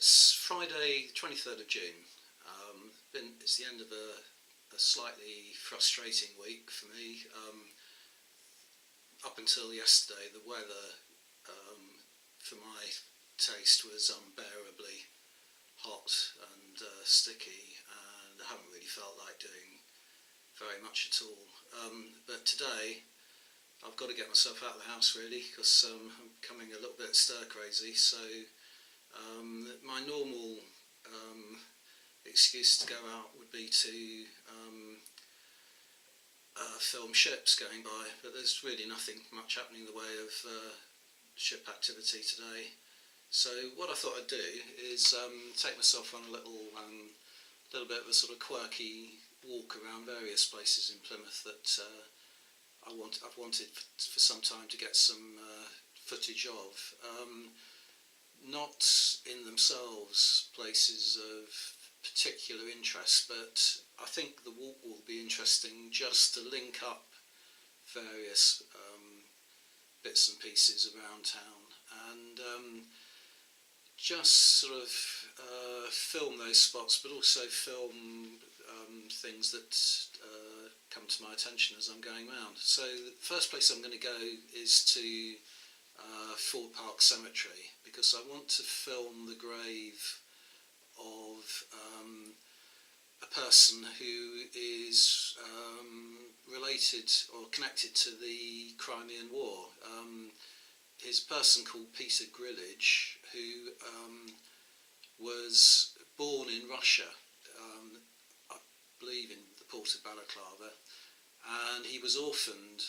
It's Friday, 23rd of June. It's the end of a slightly frustrating week for me. Up until yesterday, the weather, for my taste, was unbearably hot and sticky, and I haven't really felt like doing very much at all. But today, I've got to get myself out of the house really, because I'm becoming a little bit stir crazy. So my normal excuse to go out would be to film ships going by, but there's really nothing much happening in the way of ship activity today. So what I thought I'd do is take myself on a little bit of a sort of quirky walk around various places in Plymouth that I've wanted for some time to get some footage of. Not in themselves places of particular interest, but I think the walk will be interesting just to link up various bits and pieces around town and just sort of film those spots, but also film things that come to my attention as I'm going round. So the first place I'm going to go is to Ford Park Cemetery, because I want to film the grave of a person who is related or connected to the Crimean War. He's a person called Peter Grillage, who was born in Russia, I believe in the port of Balaclava, and he was orphaned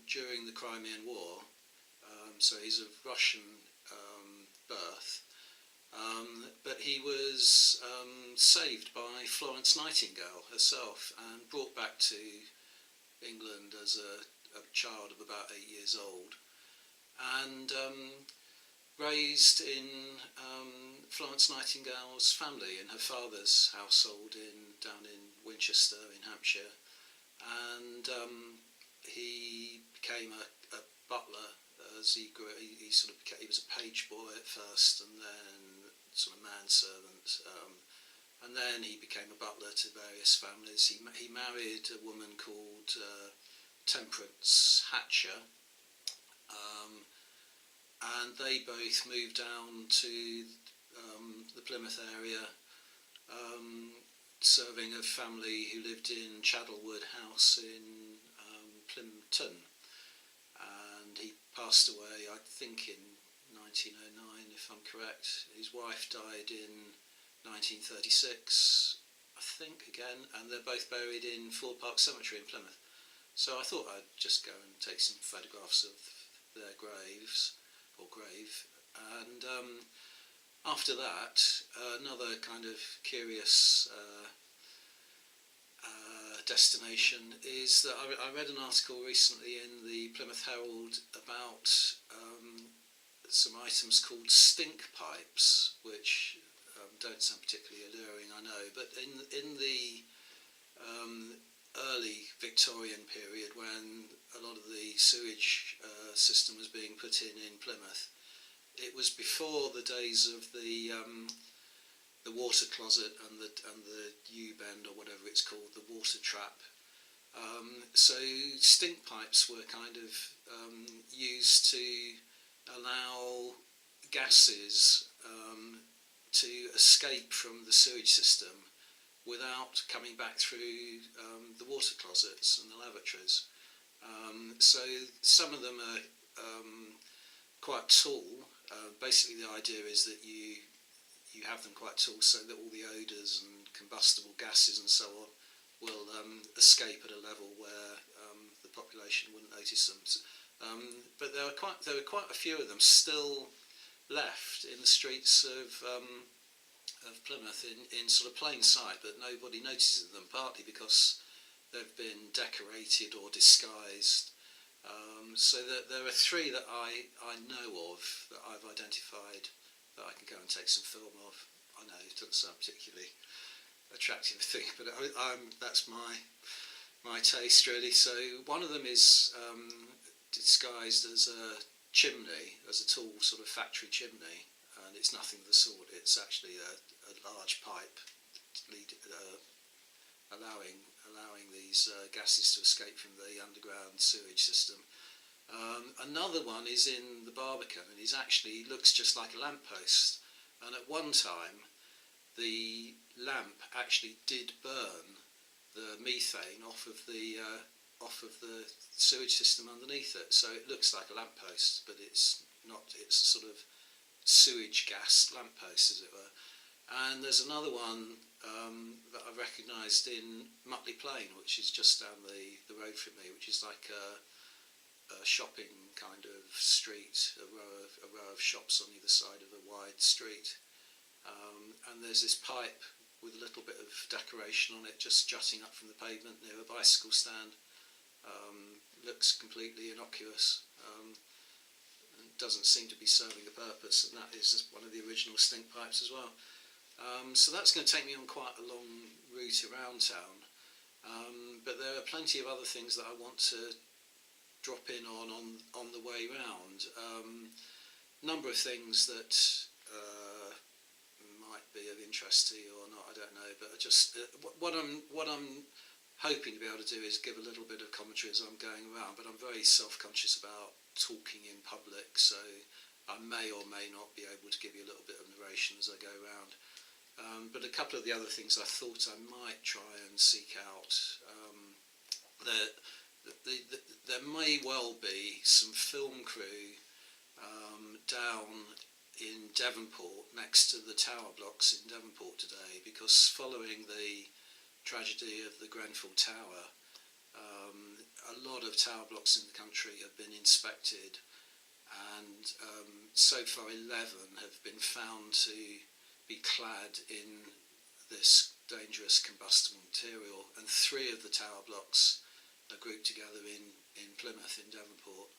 during the Crimean War. So he's of Russian birth, but he was saved by Florence Nightingale herself and brought back to England as a child of about 8 years old, and raised in Florence Nightingale's family, in her father's household down in Winchester in Hampshire, and he became a butler as he grew. He was a page boy at first, and then sort of manservant, and then he became a butler to various families. He married a woman called Temperance Hatcher, and they both moved down to the Plymouth area, serving a family who lived in Chadlewood House in Plymouth. And he passed away, I think, in 1909, if I'm correct. His wife died in 1936, I think, again, and they're both buried in Ford Park Cemetery in Plymouth. So I thought I'd just go and take some photographs of their graves, or grave, and after that, another kind of curious destination is that I read an article recently in the Plymouth Herald about some items called stink pipes, which don't sound particularly alluring, I know, but in the early Victorian period, when a lot of the sewage system was being put in Plymouth, it was before the days of the water closet and the U-bend, or whatever it's called, the water trap. So stink pipes were kind of used to allow gases to escape from the sewage system without coming back through the water closets and the lavatories. So some of them are quite tall. Basically the idea is that you have them quite tall so that all the odours and combustible gases and so on will escape at a level where the population wouldn't notice them. But there were quite a few of them still left in the streets of Plymouth in sort of plain sight, but nobody notices them, partly because they've been decorated or disguised. So there are three that I know of, that I've identified, that I can go and take some film of. I know it doesn't sound particularly attractive thing, but that's my taste really. So one of them is disguised as a chimney, as a tall sort of factory chimney, and it's nothing of the sort. It's actually a large pipe allowing these gases to escape from the underground sewage system. Another one is in the Barbican, and he looks just like a lamppost. And at one time, the lamp actually did burn the methane off of the sewage system underneath it. So it looks like a lamppost, but it's not. It's a sort of sewage gas lamppost, as it were. And there's another one that I recognised in Mutley Plain, which is just down the road from me, which is like a shopping kind of street, a row of shops on either side of a wide street. And there's this pipe with a little bit of decoration on it, just jutting up from the pavement near a bicycle stand. Looks completely innocuous. And doesn't seem to be serving a purpose, and that is one of the original stink pipes as well. So that's going to take me on quite a long route around town, but there are plenty of other things that I want to drop in on the way round. Number of things that might be of interest to you or not, I don't know, but just what I'm hoping to be able to do is give a little bit of commentary as I'm going around, but I'm very self-conscious about talking in public, so I may or may not be able to give you a little bit of narration as I go around. But a couple of the other things I thought I might try and seek out. There may well be some film crew down in Devonport, next to the tower blocks in Devonport today, because following the tragedy of the Grenfell Tower, a lot of tower blocks in the country have been inspected, and so far 11 have been found to be clad in this dangerous combustible material, and 3 of the tower blocks are grouped together in Plymouth, in Devonport.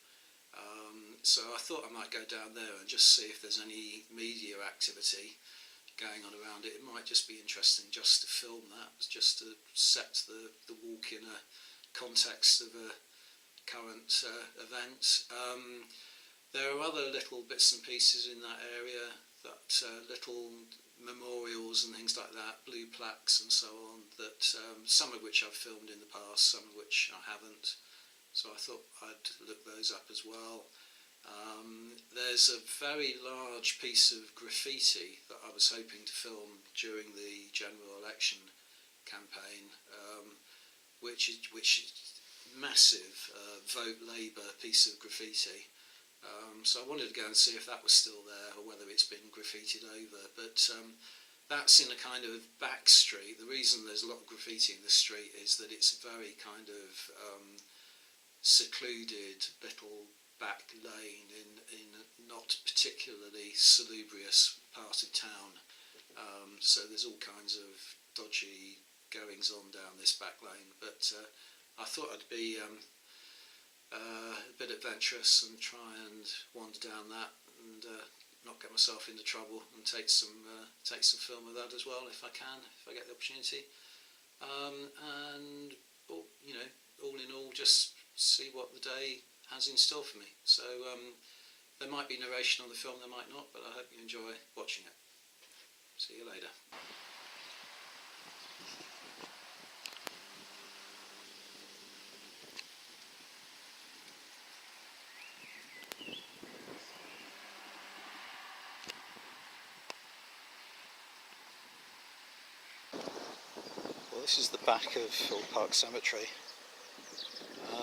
So I thought I might go down there and just see if there's any media activity going on around it. It might just be interesting just to film that, just to set the walk in a context of a current event. There are other little bits and pieces in that area, that little memorials and things like that, blue plaques and so on, that some of which I've filmed in the past, some of which I haven't, so I thought I'd look those up as well. There's a very large piece of graffiti that I was hoping to film during the general election campaign, which is massive vote Labour piece of graffiti. So I wanted to go and see if that was still there or whether it's been graffitied over, but that's in a kind of back street. The reason there's a lot of graffiti in the street is that it's a very kind of secluded little back lane in a not particularly salubrious part of town, so there's all kinds of dodgy goings on down this back lane, but I thought I'd be a bit adventurous and try and wander down that and not get myself into trouble, and take some film of that as well if I can, if I get the opportunity. And all in all, just see what the day has in store for me. So there might be narration on the film, there might not, but I hope you enjoy watching it. See you later. Well, this is the back of Old Park Cemetery,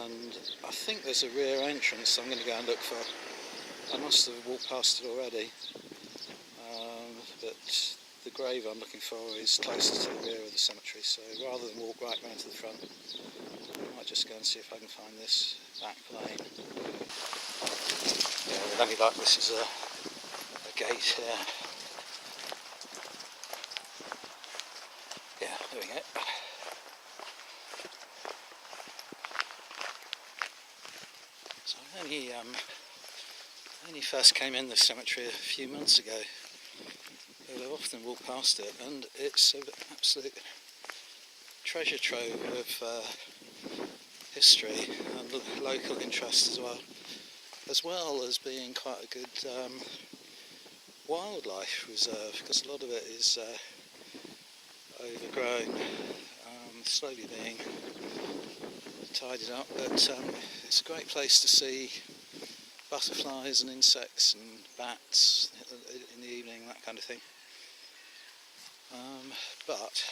and I think there's a rear entrance I'm going to go and look for. I must have walked past it already, but the grave I'm looking for is closer to the rear of the cemetery, so rather than walk right round to the front, I might just go and see if I can find this back lane. Yeah, with only luck, this is a gate here. Yeah, there we go. So I only first came in this cemetery a few months ago, but I've often walked past it, and it's an absolute treasure trove of history and local interest as well as being quite a good wildlife reserve, because a lot of it is overgrown, slowly being tidied up, but it's a great place to see butterflies and insects and bats in the evening, that kind of thing. But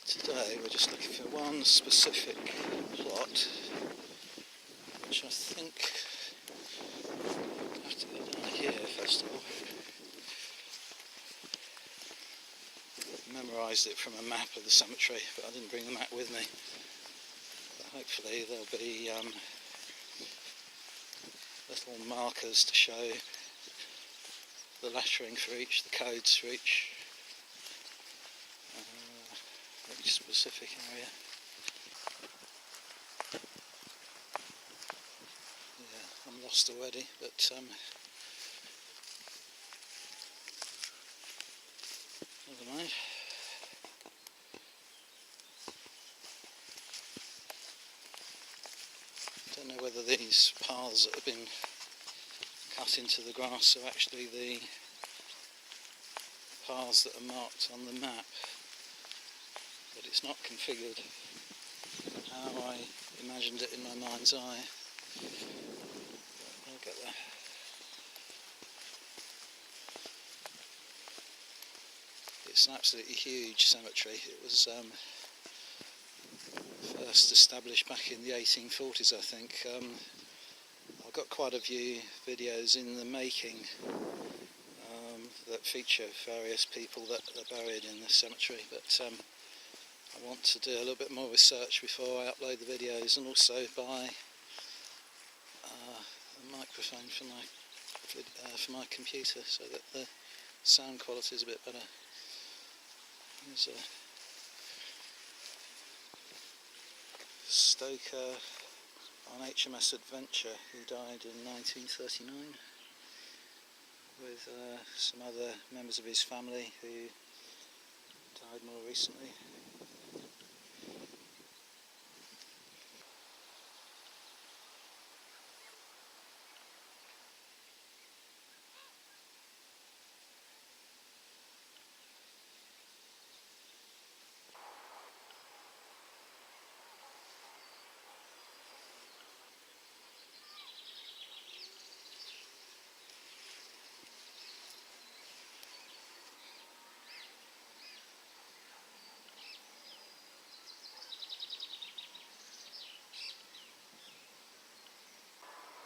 today we're just looking for one specific plot, which I think I have to go down here first of all. Memorised it from a map of the cemetery, but I didn't bring the map with me. But hopefully there'll be little markers to show the lettering for each, the codes for each specific area. Yeah, I'm lost already, but never mind. Don't know whether these paths that have been cut into the grass are actually the paths that are marked on the map, but it's not configured how I imagined it in my mind's eye. I'll get there. It's an absolutely huge cemetery. It was first established back in the 1840s, I think. I've got quite a few videos in the making that feature various people that are buried in the cemetery, but I want to do a little bit more research before I upload the videos, and also buy a microphone for my computer so that the sound quality is a bit better. There's a stoker on HMS Adventure who died in 1939, with some other members of his family who died more recently.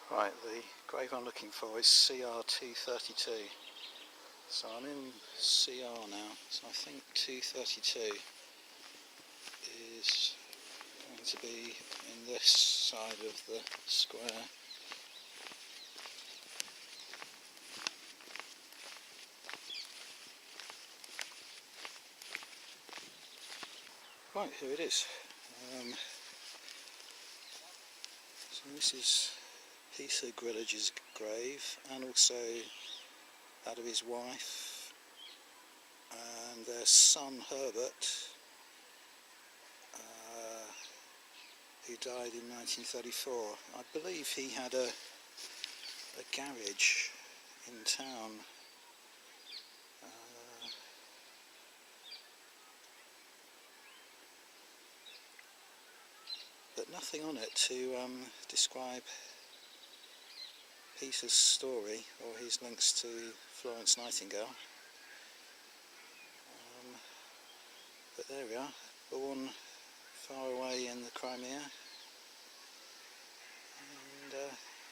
Right, the grave I'm looking for is CR 232. So I'm in CR now, so I think 232 is going to be in this side of the square. Right, here it is. So this is Peter Grillage's grave, and also that of his wife and their son Herbert, who died in 1934. I believe he had a garage in town. But nothing on it to describe Peter's story or his links to Florence Nightingale. But there we are, born far away in the Crimea and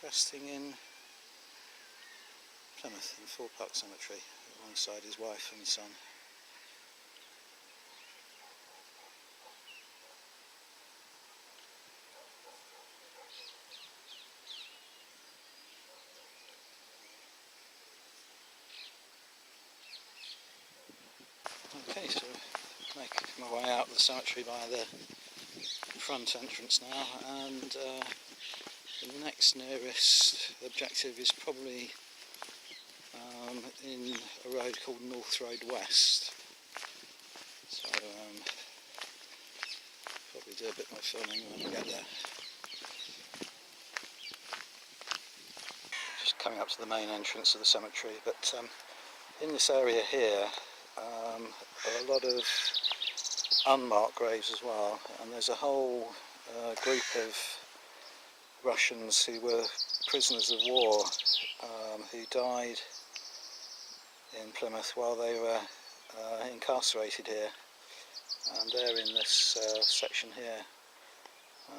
resting in Plymouth in Ford Park Cemetery alongside his wife and son. Okay, so making my way out of the cemetery by the front entrance now, and the next nearest objective is probably in a road called North Road West. So probably do a bit more filming when I get there. Just coming up to the main entrance of the cemetery. But in this area here are a lot of unmarked graves as well, and there's a whole group of Russians who were prisoners of war who died in Plymouth while they were incarcerated here, and they're in this section here.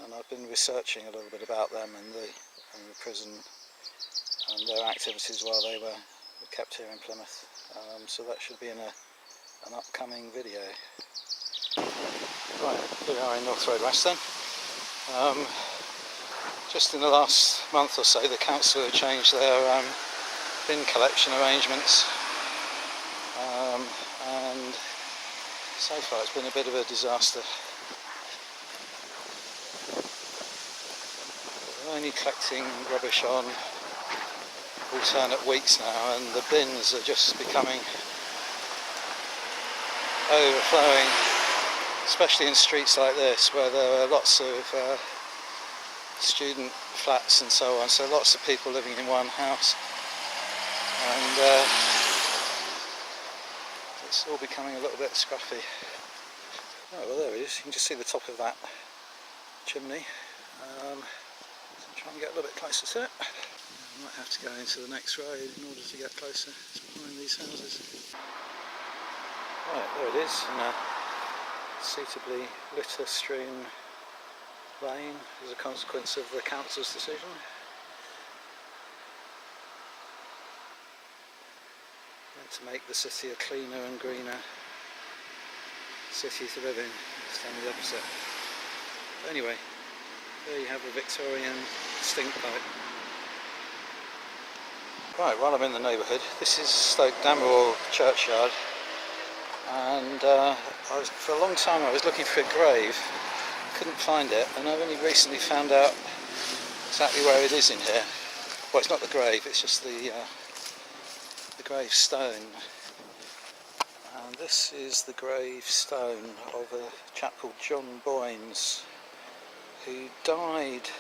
And I've been researching a little bit about them and the prison and their activities while they were kept here in Plymouth. So that should be in an upcoming video. Right, here we are in North Road West then. Just in the last month or so the council have changed their bin collection arrangements, and so far it's been a bit of a disaster. We're only collecting rubbish on alternate weeks now, and the bins are just becoming overflowing, especially in streets like this where there are lots of student flats and so on, so lots of people living in one house, and it's all becoming a little bit scruffy. Oh well, there it is, you can just see the top of that chimney. So try and get a little bit closer to it. I might have to go into the next road in order to get closer. It's behind these houses. Right, there it is, in a suitably litter-strewn lane as a consequence of the council's decision. Meant to make the city a cleaner and greener city to live in. It's done the opposite. But anyway, there you have the Victorian stink pipe. Right, while I'm in the neighbourhood, this is Stoke Damerel churchyard, and for a long time I was looking for a grave, couldn't find it, and I've only recently found out exactly where it is in here. Well, it's not the grave, it's just the gravestone. And this is the gravestone of a chap called John Boynes, who died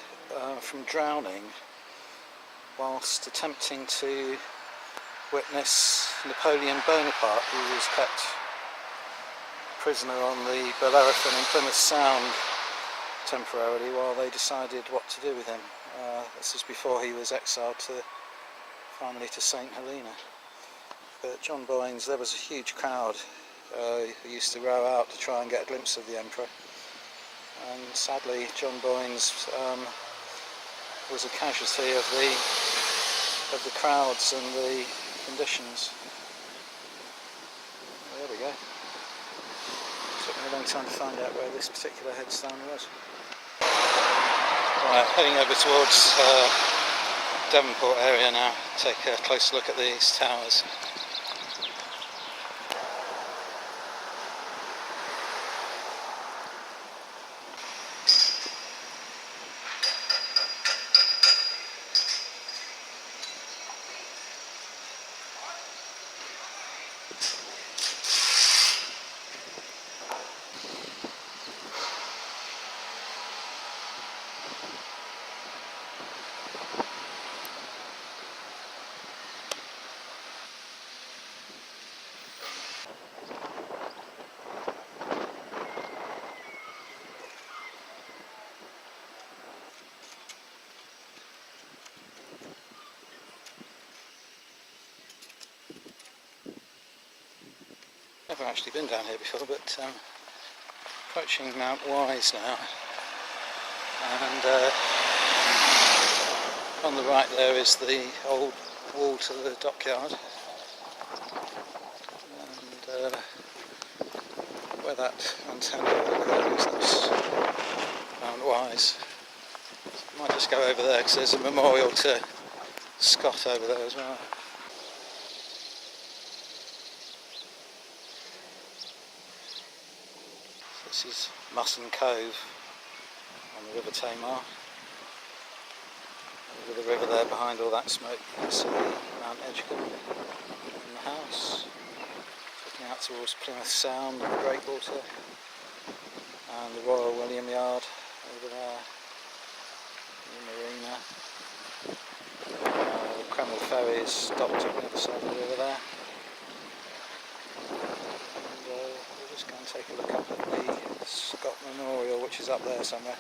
from drowning whilst attempting to witness Napoleon Bonaparte, who was kept prisoner on the Bellerophon in Plymouth Sound temporarily while they decided what to do with him. This is before he was exiled finally to St Helena. But John Boynes, there was a huge crowd who used to row out to try and get a glimpse of the Emperor, and sadly John Boynes was a casualty of the crowds and the conditions. There we go. Took me a long time to find out where this particular headstone was. Right, heading over towards Devonport area now, take a closer look at these towers. Never actually been down here before, but approaching Mount Wise now, and on the right there is the old wall to the dockyard, and where that antenna over there is, that's Mount Wise. I might just go over there because there's a memorial to Scott over there as well. This is Musson Cove on the River Tamar. Over the river there, behind all that smoke, you can see Mount Edgecombe and the house. Looking out towards Plymouth Sound and the breakwater, and the Royal William Yard over there, the marina, the Kremlin Ferry's docked on the other side of the river there. And we'll just go and take a look up at the Scott Memorial, which is up there somewhere.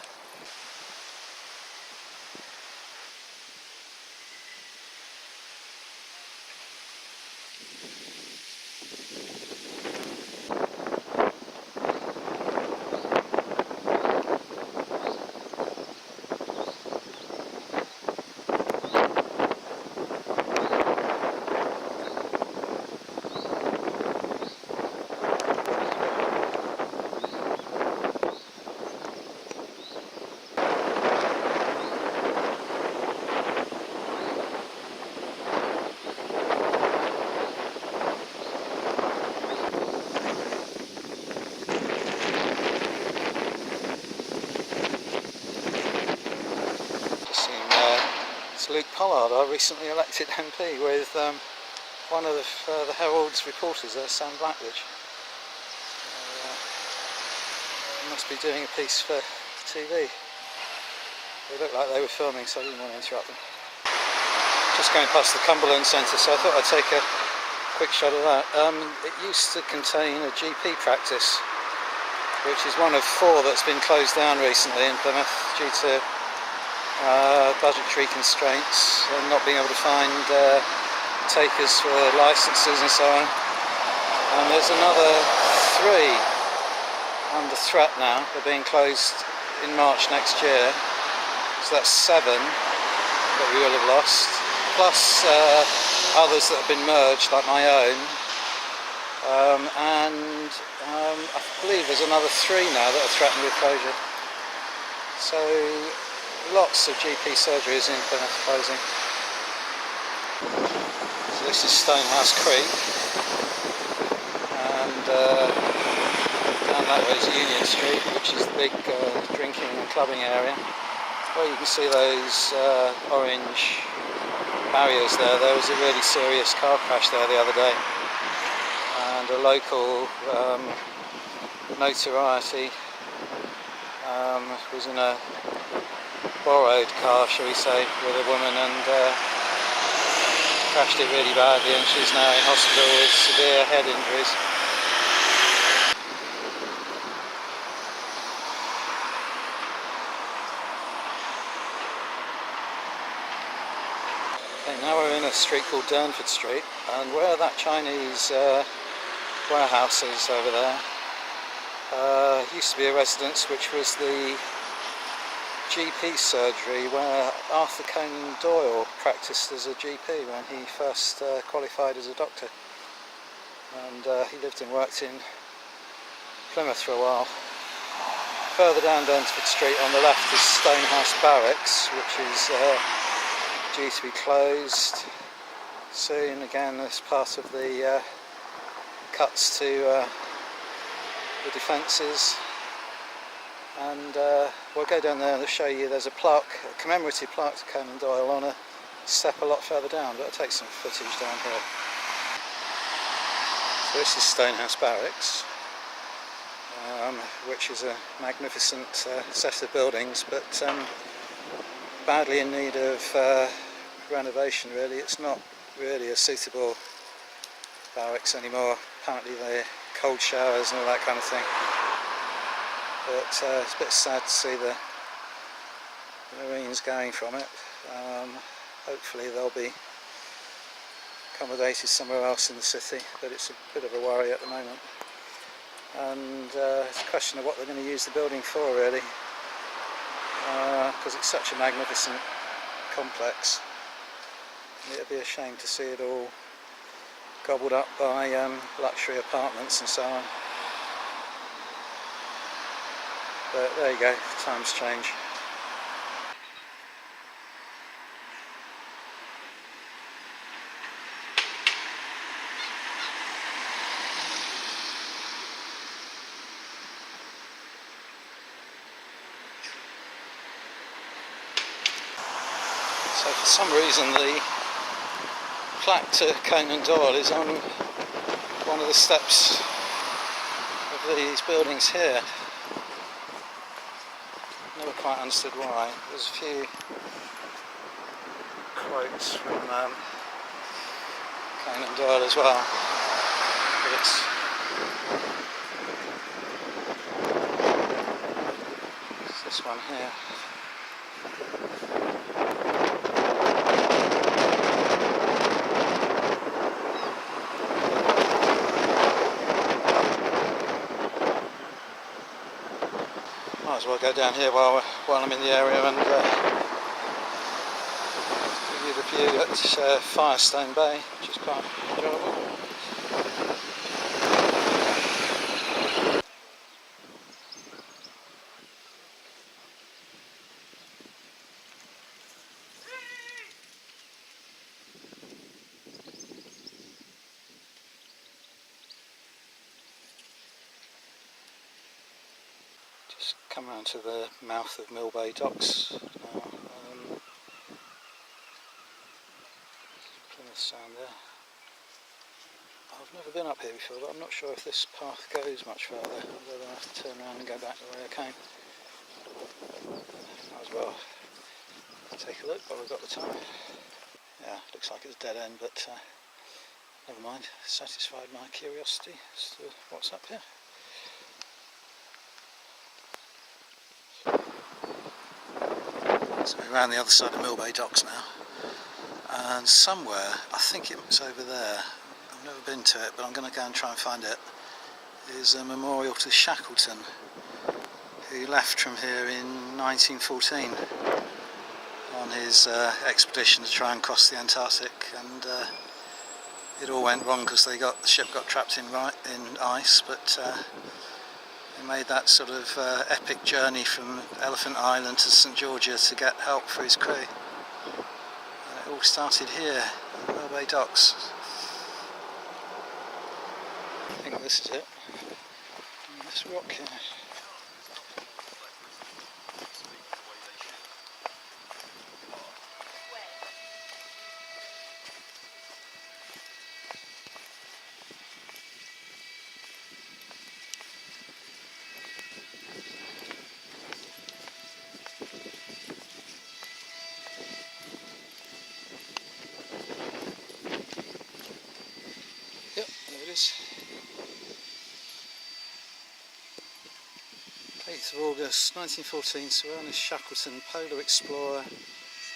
Luke Pollard, our recently elected MP, with one of the Herald's reporters there, Sam Blackledge. He must be doing a piece for TV. They looked like they were filming, so I didn't want to interrupt them. Just going past the Cumberland Centre, so I thought I'd take a quick shot of that. It used to contain a GP practice, which is one of 4 that's been closed down recently in Plymouth due to budgetary constraints and not being able to find takers for licences and so on. And there's another 3 under threat now. They're being closed in March next year, so that's 7 that we will have lost, plus others that have been merged, like my own, and I believe there's another 3 now that are threatened with closure. So lots of GP surgeries in Plymouth closing. So this is Stonehouse Creek, and down that way is Union Street, which is the big drinking and clubbing area. Well, you can see those orange barriers there. There was a really serious car crash there the other day, and a local notoriety was in a borrowed car, shall we say, with a woman, and crashed it really badly, and she's now in hospital with severe head injuries. Okay, now we're in a street called Durnford Street, and where that Chinese warehouse is over there used to be a residence which was the GP surgery where Arthur Conan Doyle practiced as a GP when he first qualified as a doctor, and he lived and worked in Plymouth for a while. Further down Durnford Street on the left is Stonehouse Barracks, which is due to be closed soon again as part of the cuts to the defences. And we'll go down there and show you. There's a plaque, a commemorative plaque to Conan Doyle on a step a lot further down, but I'll take some footage down here. So this is Stonehouse Barracks, which is a magnificent set of buildings, but badly in need of renovation really. It's not really a suitable barracks anymore. Apparently they're cold showers and all that kind of thing. But it's a bit sad to see the Marines going from it. Hopefully they'll be accommodated somewhere else in the city, but it's a bit of a worry at the moment. And it's a question of what they're going to use the building for really, because it's such a magnificent complex. It would be a shame to see it all gobbled up by luxury apartments and so on. But there you go, times change. So for some reason the plaque to Conan Doyle is on one of the steps of these buildings here. Never quite understood why. There's a few quotes from Conan Doyle as well. But it's this one here. Might as well go down here while I'm in the area and give you the view at Firestone Bay, which is quite enjoyable. Just come round to the mouth of Mill Bay Docks now. Plymouth Sound there. I've never been up here before, but I'm not sure if this path goes much further, whether I have to turn around and go back the way I came. Might as well take a look while we've got the time. Yeah, looks like it's a dead end, but never mind, satisfied my curiosity as to what's up here. So we're around the other side of Mill Bay Docks now, and somewhere, I think it's over there, I've never been to it, but I'm going to go and try and find it, is a memorial to Shackleton, who left from here in 1914 on his expedition to try and cross the Antarctic, and it all went wrong because the ship got trapped in ice, but he made that sort of epic journey from Elephant Island to St Georgia to get help for his crew. And it all started here at Mill Bay Docks. I think this is it. And this rock here. Yep, there it is. 8th of August 1914, Sir Ernest Shackleton, polar explorer,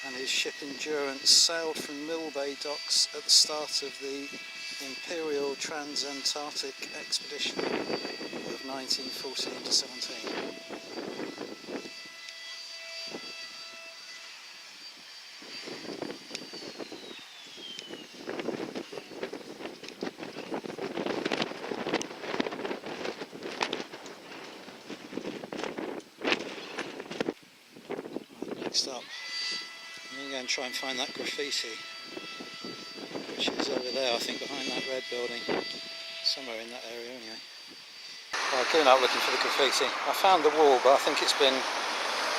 and his ship Endurance sailed from Mill Bay Docks at the start of the Imperial Trans-Antarctic Expedition of 1914 to 17. Next up, I'm going to go and try and find that graffiti, which is over there, I think, behind that red building, somewhere in that area anyway. Well, going out looking for the graffiti. I found the wall, but I think it's been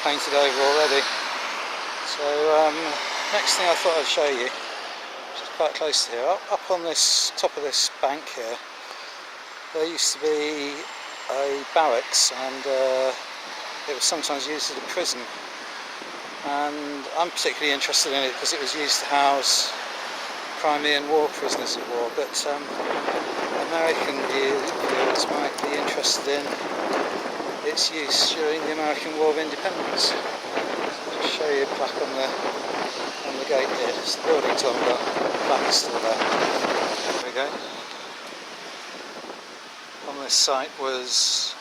painted over already. So next thing I thought I'd show you, which is quite close to here, up on this top of this bank here, there used to be a barracks, and it was sometimes used as a prison. And I'm particularly interested in it because it was used to house Crimean War prisoners of war, but American viewers might be interested in its use during the American War of Independence. I'll just show you a plaque on the gate here. It's the building's on, but the plaque is still there. There we go. On this site was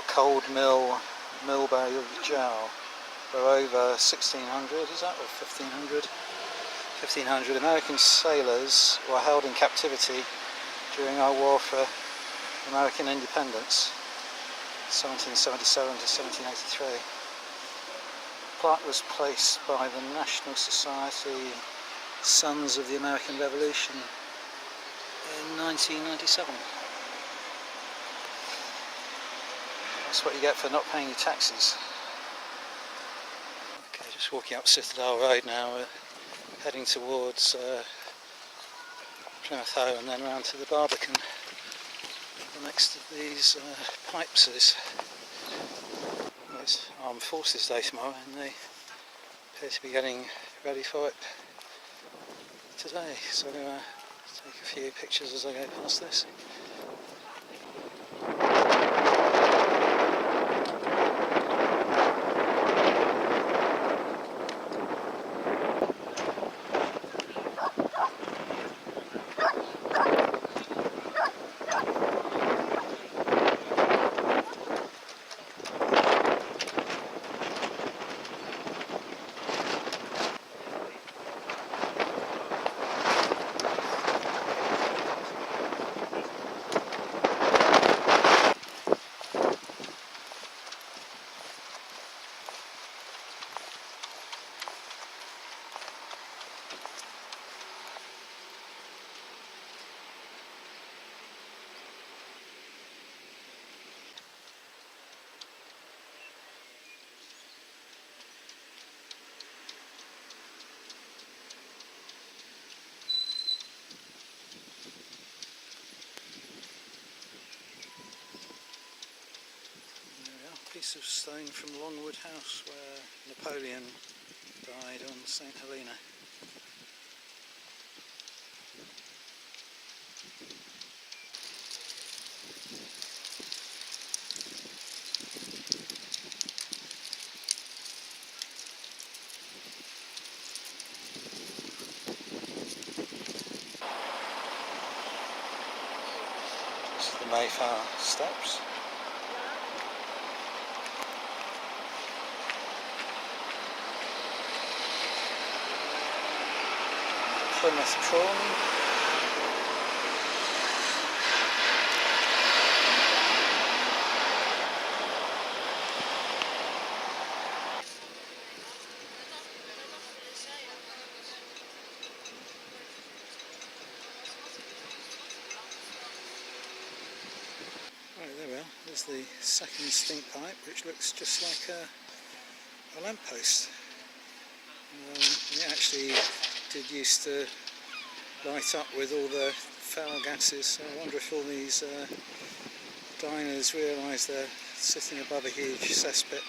Cold Mill, Mill Bay of Jowl. For over 1600, is that, or 1500? 1500 American sailors were held in captivity during our war for American independence, 1777 to 1783. The plaque was placed by the National Society Sons of the American Revolution in 1997. That's what you get for not paying your taxes. Just walking up Citadel Road now, heading towards Plymouth Hoe and then round to the Barbican. The next of these pipes is it's Armed Forces Day tomorrow, and they appear to be getting ready for it today. So Take a few pictures as I go past this. Piece of stone from Longwood House where Napoleon died on St Helena. This is the Mayflower Steps. Plymouth prawn. Right, there we are. There's the second stink pipe, which looks just like a lamppost. It actually did used to light up with all the foul gases, so I wonder if all these diners realise they're sitting above a huge cesspit.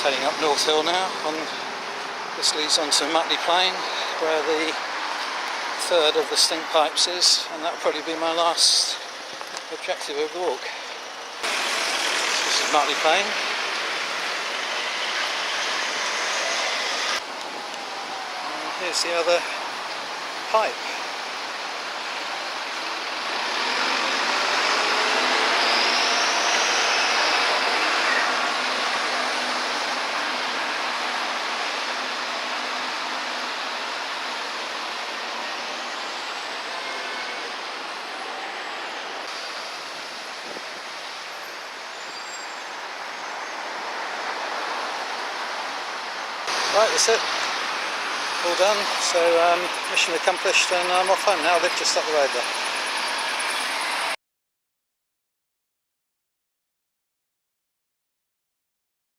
heading up North Hill now, and this leads on to Mutley Plain, where the third of the stink pipes is, and that'll probably be my last objective of the walk. This is Mutley Plain. And here's the other pipe. Right, that's it. All done. So mission accomplished, and I'm off home now. They're just up the road there.